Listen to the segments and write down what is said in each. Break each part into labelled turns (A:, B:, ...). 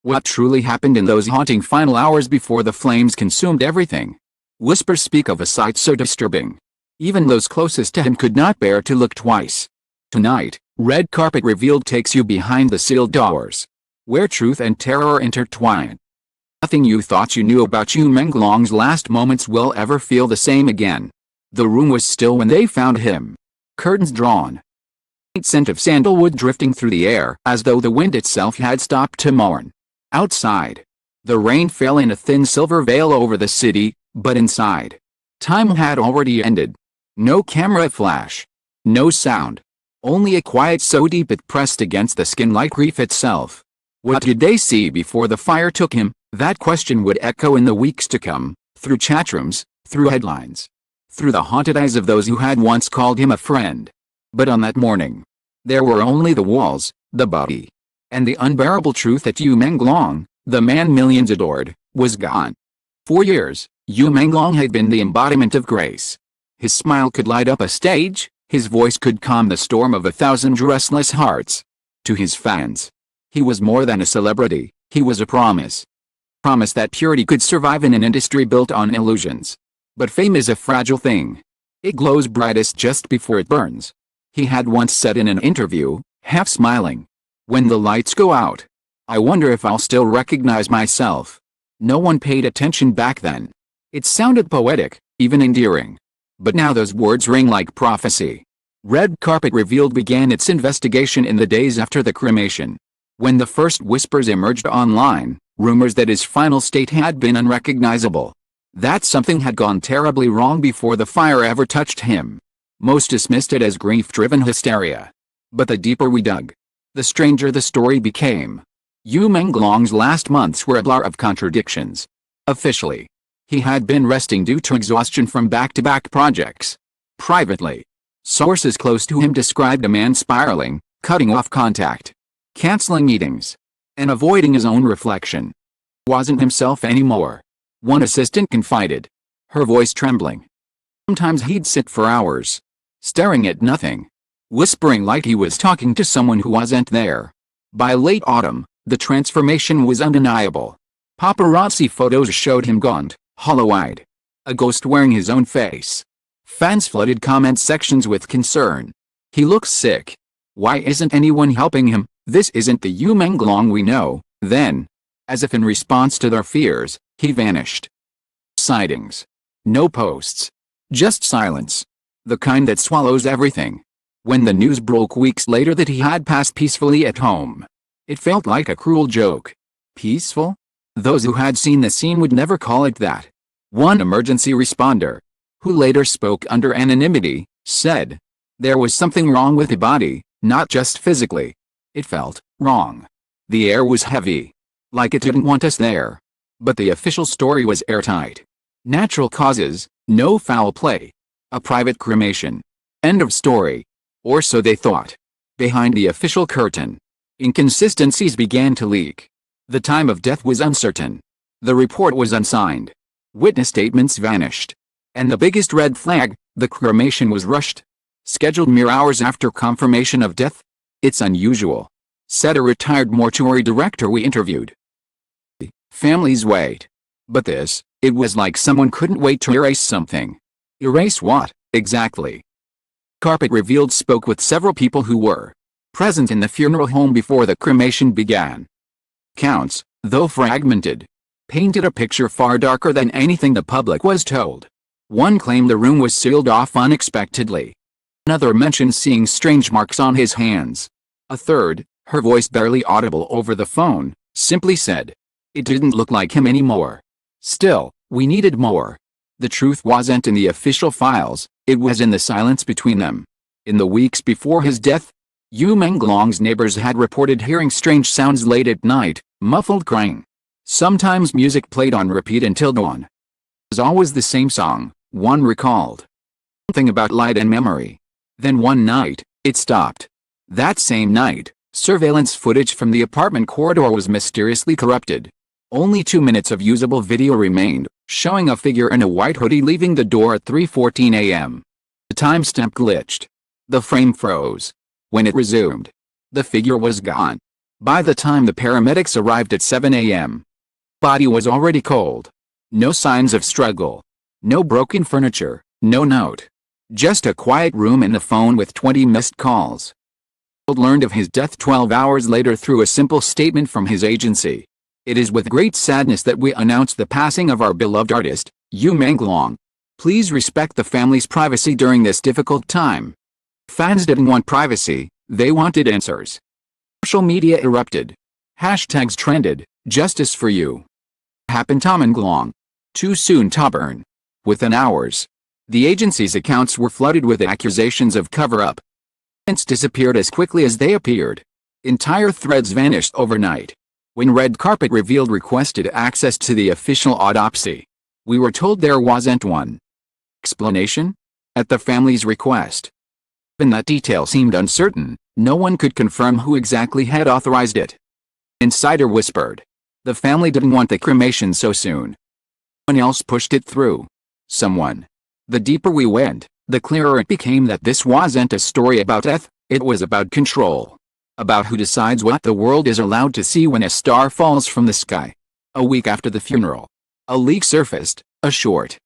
A: What truly happened in those haunting final hours before the flames consumed everything? Whispers speak of a sight so disturbing. Even those closest to him could not bear to look twice. Tonight, Red Carpet Revealed takes you behind the sealed doors, where truth and terror are intertwined. Nothing you thought you knew about Menglong's last moments will ever feel the same again. The room was still when they found him. Curtains drawn. Faint scent of sandalwood drifting through the air as though the wind itself had stopped to mourn. Outside, the rain fell in a thin silver veil over the city, but inside, time had already ended. No camera flash. No sound. Only a quiet so deep it pressed against the skin like grief itself. What did they see before the fire took him? That question would echo in the weeks to come, through chatrooms, through headlines, through the haunted eyes of those who had once called him a friend. But on that morning, there were only the walls, the body, and the unbearable truth that Menglong, the man millions adored, was gone. For years, Menglong had been the embodiment of grace. His smile could light up a stage, his voice could calm the storm of 1,000 restless hearts. To his fans, he was more than a celebrity, he was a promise. Promise that purity could survive in an industry built on illusions. But fame is a fragile thing. It glows brightest just before it burns. He had once said in an interview, half smiling, "When the lights go out, I wonder if I'll still recognize myself." No one paid attention back then. It sounded poetic, even endearing. But now those words ring like prophecy. Red Carpet Revealed began its investigation in the days after the cremation. When the first whispers emerged online, rumors that his final state had been unrecognizable. That something had gone terribly wrong before the fire ever touched him. Most dismissed it as grief-driven hysteria. But the deeper we dug, the stranger the story became. Menglong's last months were a blur of contradictions. Officially, he had been resting due to exhaustion from back-to-back projects. Privately, sources close to him described a man spiraling, cutting off contact, canceling meetings, and avoiding his own reflection. Wasn't himself anymore. One assistant confided, her voice trembling. Sometimes he'd sit for hours, staring at nothing, whispering like he was talking to someone who wasn't there. By late autumn, the transformation was undeniable. Paparazzi photos showed him gaunt, hollow-eyed, a ghost wearing his own face. Fans flooded comment sections with concern. He looks sick. Why isn't anyone helping him? This isn't the Menglong we know. Then, as if in response to their fears, he vanished. Sightings. No posts. Just silence. The kind that swallows everything. When the news broke weeks later that he had passed peacefully at home, it felt like a cruel joke. Peaceful? Those who had seen the scene would never call it that. One emergency responder, who later spoke under anonymity, said, "There was something wrong with the body, not just physically. It felt wrong. The air was heavy. Like it didn't want us there." But the official story was airtight. Natural causes, no foul play. A private cremation. End of story. Or so they thought. Behind the official curtain, inconsistencies began to leak. The time of death was uncertain. The report was unsigned. Witness statements vanished. And the biggest red flag, the cremation was rushed. Scheduled mere hours after confirmation of death. "It's unusual," said a retired mortuary director we interviewed. Families wait. But this, it was like someone couldn't wait to erase something. Erase what, exactly? Carpet Revealed spoke with several people who were present in the funeral home before the cremation began. Counts, though fragmented, painted a picture far darker than anything the public was told. One claimed the room was sealed off unexpectedly. Another mentioned seeing strange marks on his hands. A third, her voice barely audible over the phone, simply said, "It didn't look like him anymore." Still, we needed more. The truth wasn't in the official files, it was in the silence between them. In the weeks before his death, Menglong's neighbors had reported hearing strange sounds late at night, muffled crying. Sometimes music played on repeat until dawn. It was always the same song, one recalled. Something about light and memory. Then one night, it stopped. That same night, surveillance footage from the apartment corridor was mysteriously corrupted. Only 2 minutes of usable video remained, showing a figure in a white hoodie leaving the door at 3:14 a.m. The timestamp glitched. The frame froze. When it resumed, the figure was gone. By the time the paramedics arrived at 7 a.m., body was already cold. No signs of struggle. No broken furniture, no note. Just a quiet room and a phone with 20 missed calls. Learned of his death 12 hours later through a simple statement from his agency. It is with great sadness that we announce the passing of our beloved artist, Menglong. Please respect the family's privacy during this difficult time. Fans didn't want privacy, they wanted answers. Social media erupted. Hashtags trended, justice for you. Happened to Menglong. Too soon to burn. Within hours, the agency's accounts were flooded with accusations of cover-up. Events disappeared as quickly as they appeared. Entire threads vanished overnight. When Red Carpet revealed requested access to the official autopsy, we were told there wasn't one explanation at the family's request. Even that detail seemed uncertain. No one could confirm who exactly had authorized it. Insider whispered. The family didn't want the cremation so soon. Someone else pushed it through. Someone. The deeper we went, the clearer it became that this wasn't a story about death, it was about control. About who decides what the world is allowed to see when a star falls from the sky. A week after the funeral, a leak surfaced, a short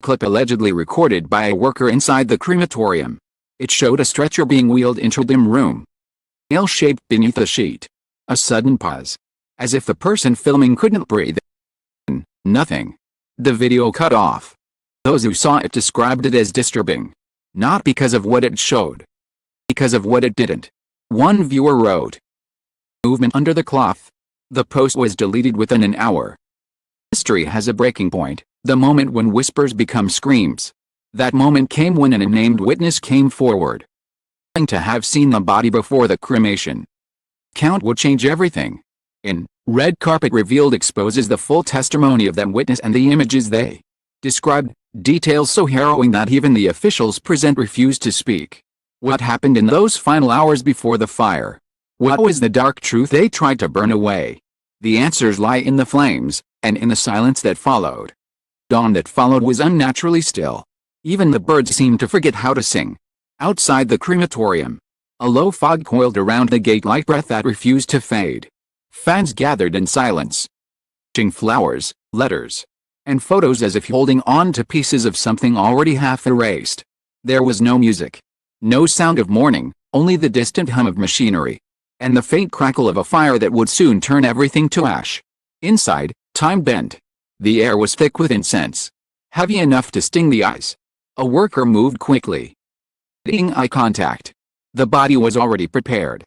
A: clip allegedly recorded by a worker inside the crematorium. It showed a stretcher being wheeled into a dim room. L-shaped beneath a sheet. A sudden pause. As if the person filming couldn't breathe. Nothing. The video cut off. Those who saw it described it as disturbing. Not because of what it showed. Because of what it didn't. One viewer wrote. Movement under the cloth. The post was deleted within an hour. History has a breaking point, the moment when whispers become screams. That moment came when an unnamed witness came forward, claiming to have seen the body before the cremation. Count would change everything. In Red Carpet Revealed exposes the full testimony of that witness and the images they described, details so harrowing that even the officials present refused to speak. What happened in those final hours before the fire? What was the dark truth they tried to burn away? The answers lie in the flames, and in the silence that followed. Dawn that followed was unnaturally still. Even the birds seemed to forget how to sing. Outside the crematorium, a low fog coiled around the gate like breath that refused to fade. Fans gathered in silence, touching flowers, letters, and photos as if holding on to pieces of something already half erased. There was no music, no sound of mourning, only the distant hum of machinery, and the faint crackle of a fire that would soon turn everything to ash. Inside, time bent. The air was thick with incense, heavy enough to sting the eyes. A worker moved quickly, making eye contact. The body was already prepared,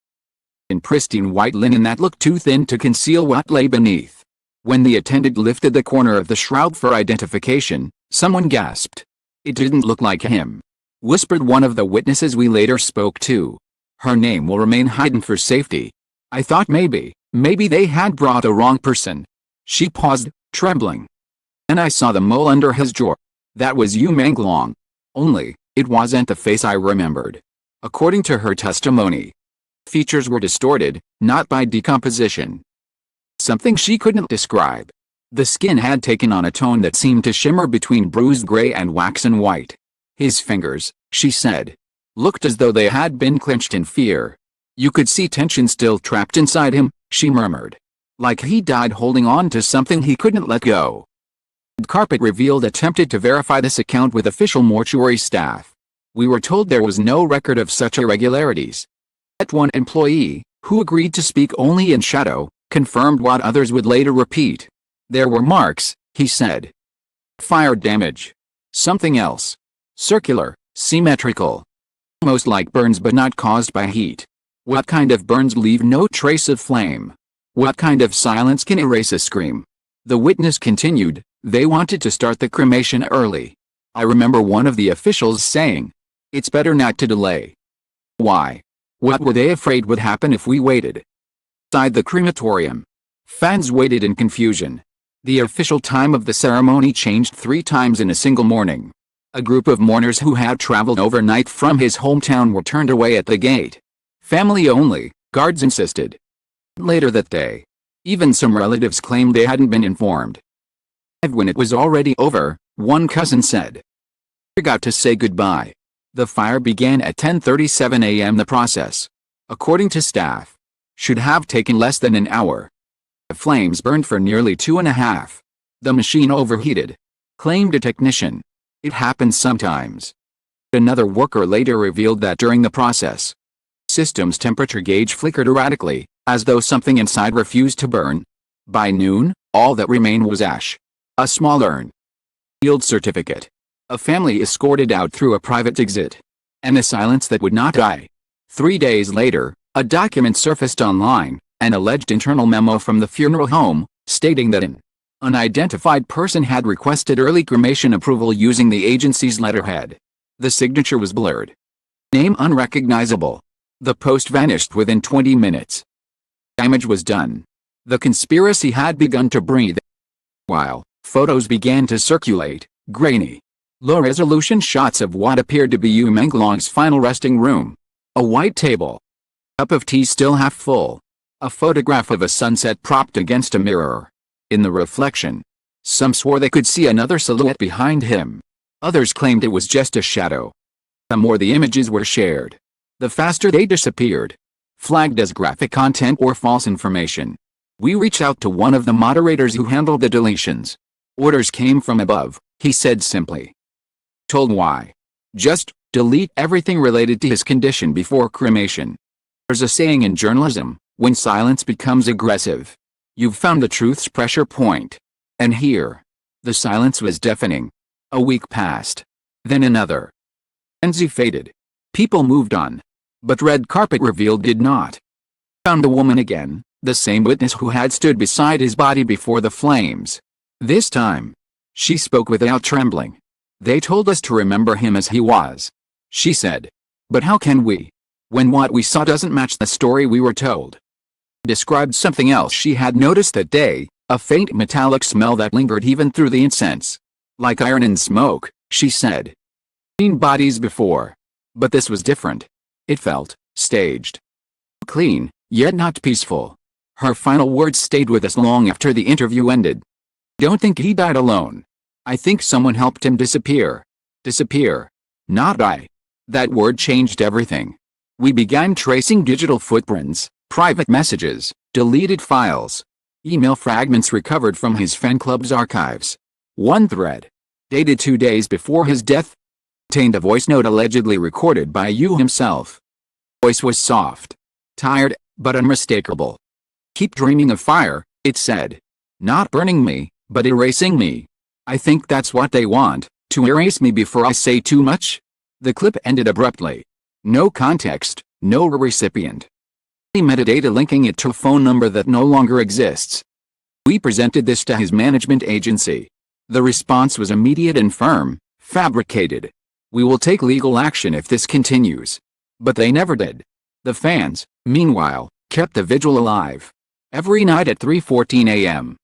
A: in pristine white linen that looked too thin to conceal what lay beneath. When the attendant lifted the corner of the shroud for identification, someone gasped. It didn't look like him, whispered one of the witnesses we later spoke to. Her name will remain hidden for safety. I thought maybe they had brought a wrong person. She paused, trembling. And I saw the mole under his jaw. That was Menglong. Only, it wasn't the face I remembered. According to her testimony, features were distorted, not by decomposition. Something she couldn't describe. The skin had taken on a tone that seemed to shimmer between bruised gray and waxen white. His fingers, she said, looked as though they had been clenched in fear. You could see tension still trapped inside him, she murmured. Like he died holding on to something he couldn't let go. Red Carpet Revealed attempted to verify this account with official mortuary staff. We were told there was no record of such irregularities. Yet one employee, who agreed to speak only in shadow, confirmed what others would later repeat. There were marks, he said. Fire damage. Something else. Circular, symmetrical. Almost like burns but not caused by heat. What kind of burns leave no trace of flame? What kind of silence can erase a scream? The witness continued, they wanted to start the cremation early. I remember one of the officials saying, it's better not to delay. Why? What were they afraid would happen if we waited? Inside the crematorium, fans waited in confusion. The official time of the ceremony changed 3 times in a single morning. A group of mourners who had traveled overnight from his hometown were turned away at the gate. Family only, guards insisted. Later that day, even some relatives claimed they hadn't been informed. When it was already over, one cousin said, I forgot to say goodbye. The fire began at 10:37 a.m. The process, according to staff, Should have taken less than an hour. The flames burned for nearly 2.5. The machine overheated, claimed a technician. It happens sometimes. Another worker later revealed that during the process, system's temperature gauge flickered erratically, as though something inside refused to burn. By noon, all that remained was ash. A small urn. Field certificate. A family escorted out through a private exit. And a silence that would not die. 3 days later, a document surfaced online, an alleged internal memo from the funeral home, stating that an unidentified person had requested early cremation approval using the agency's letterhead. The signature was blurred. Name unrecognizable. The post vanished within 20 minutes. Damage was done. The conspiracy had begun to breathe. While photos began to circulate, grainy, low-resolution shots of what appeared to be Menglong's final resting room. A white table. Cup of tea still half full. A photograph of a sunset propped against a mirror. In the reflection, some swore they could see another silhouette behind him. Others claimed it was just a shadow. The more the images were shared, the faster they disappeared, flagged as graphic content or false information. We reached out to one of the moderators who handled the deletions. Orders came from above, he said simply. Told why. Just delete everything related to his condition before cremation. There's a saying in journalism, when silence becomes aggressive, you've found the truth's pressure point. And here, the silence was deafening. A week passed. Then another. Frenzy faded. People moved on. But red carpet revealed did not. Found the woman again, the same witness who had stood beside his body before the flames. This time, she spoke without trembling. They told us to remember him as he was. She said. But how can we, when what we saw doesn't match the story we were told? Described something else she had noticed that day, a faint metallic smell that lingered even through the incense. Like iron and smoke, she said. Seen bodies before. But this was different. It felt staged. Clean, yet not peaceful. Her final words stayed with us long after the interview ended. Don't think he died alone. I think someone helped him disappear. Disappear. Not die. That word changed everything. We began tracing digital footprints, private messages, deleted files, email fragments recovered from his fan club's archives. One thread, dated 2 days before his death, contained a voice note allegedly recorded by Yu himself. Voice was soft, tired, but unmistakable. Keep dreaming of fire, it said. Not burning me, but erasing me. I think that's what they want, to erase me before I say too much. The clip ended abruptly. No context, no recipient. Metadata linking it to a phone number that no longer exists. We presented this to his management agency. The response was immediate and firm, fabricated. We will take legal action if this continues. But they never did. The fans, meanwhile, kept the vigil alive. Every night at 3:14 a.m.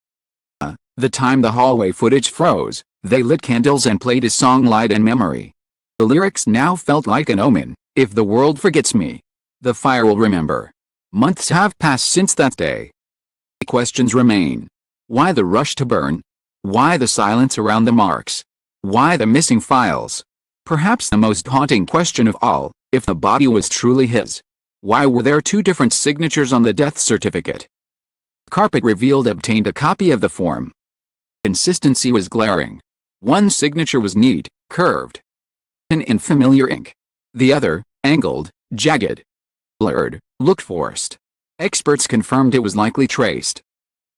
A: The time the hallway footage froze, they lit candles and played his song Light and Memory. The lyrics now felt like an omen. If the world forgets me, the fire will remember. Months have passed since that day. Questions remain. Why the rush to burn? Why the silence around the marks? Why the missing files? Perhaps the most haunting question of all, if the body was truly his, why were there 2 different signatures on the death certificate? Carpet revealed obtained a copy of the form. Consistency was glaring. One signature was neat, curved, and in familiar ink. The other, angled, jagged, blurred, looked forced. Experts confirmed it was likely traced.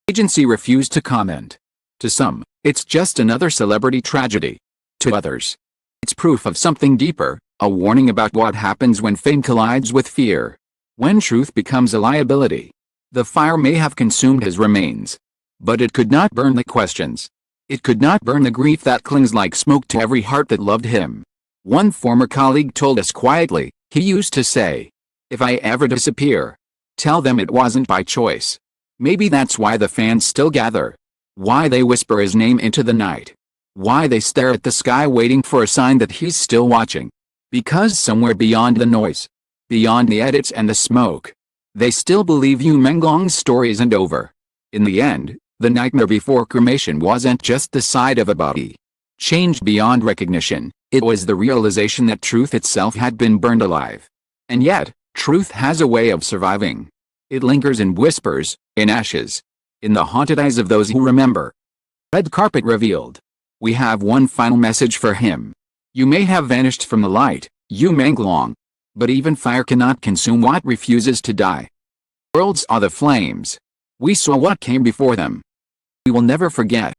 A: Agency refused to comment. To some, it's just another celebrity tragedy. To others, it's proof of something deeper, a warning about what happens when fame collides with fear. When truth becomes a liability. The fire may have consumed his remains, but it could not burn the questions. It could not burn the grief that clings like smoke to every heart that loved him. One former colleague told us quietly, he used to say, if I ever disappear, tell them it wasn't by choice. Maybe that's why the fans still gather. Why they whisper his name into the night. Why they stare at the sky waiting for a sign that he's still watching. Because somewhere beyond the noise, beyond the edits and the smoke, they still believe Menglong's story isn't over. In the end, the nightmare before cremation wasn't just the sight of a body changed beyond recognition, it was the realization that truth itself had been burned alive. And yet, truth has a way of surviving. It lingers in whispers, in ashes, in the haunted eyes of those who remember. Red carpet revealed. We have one final message for him. You may have vanished from the light, you Menglong. But even fire cannot consume what refuses to die. Worlds are the flames. We saw what came before them. We will never forget.